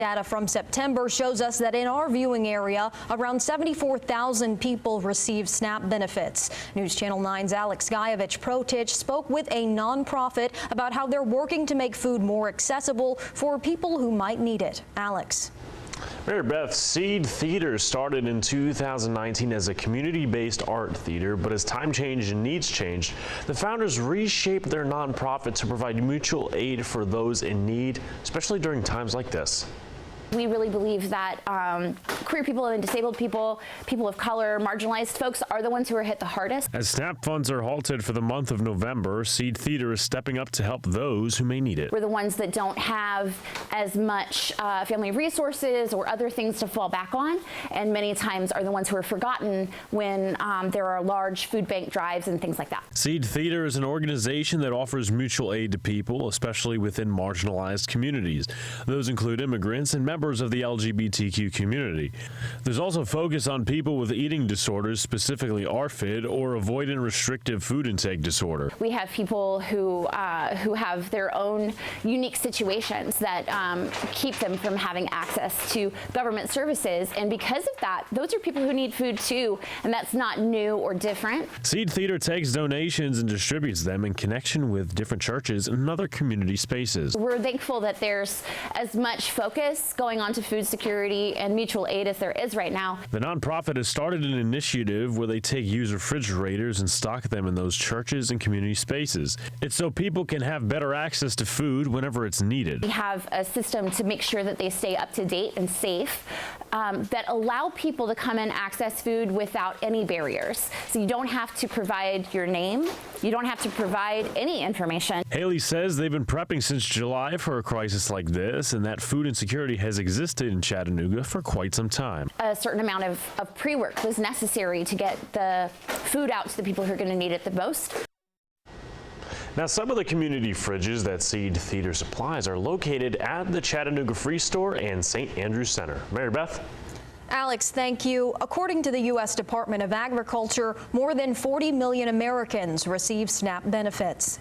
Data from September shows us that in our viewing area, around 74,000 people received SNAP benefits. News Channel 9's Alex Guyevich-Protich spoke with a nonprofit about how they're working to make food more accessible for people who might need it. Alex. Mary Beth, Seed Theater started in 2019 as a community-based art theater, but as time changed and needs changed, the founders reshaped their nonprofit to provide mutual aid for those in need, especially during times like this. We really believe that queer people and disabled people, people of color, marginalized folks are the ones who are hit the hardest. As SNAP funds are halted for the month of November, Seed Theater is stepping up to help those who may need it. We're the ones that don't have as much family resources or other things to fall back on, and many times are the ones who are forgotten when there are large food bank drives and things like that. Seed Theater is an organization that offers mutual aid to people, especially within marginalized communities. Those include immigrants and members of the LGBTQ community. There's also focus on people with eating disorders, specifically ARFID or avoidant restrictive food intake disorder. We have people who have their own unique situations that keep them from having access to government services, and because of that, those are people who need food too, and that's not new or different. Seed Theater takes donations and distributes them in connection with different churches and other community spaces. We're thankful that there's as much focus going on to food security and mutual aid as there is right now. The nonprofit has started an initiative where they take used refrigerators and stock them in those churches and community spaces. It's so people can have better access to food whenever it's needed. We have a system to make sure that they stay up to date and safe, that allow people to come and access food without any barriers. So you don't have to provide your name. You don't have to provide any information. Haley says they've been prepping since July for a crisis like this, and that food insecurity has existed in Chattanooga for quite some time. A certain amount of pre-work was necessary to get the food out to the people who are going to need it the most. Now, some of the community fridges that Seed Theater supplies are located at the Chattanooga Free Store and St. Andrews Center. Mary Beth. Alex, thank you. According to the U.S. Department of Agriculture, more than 40 million Americans receive SNAP benefits.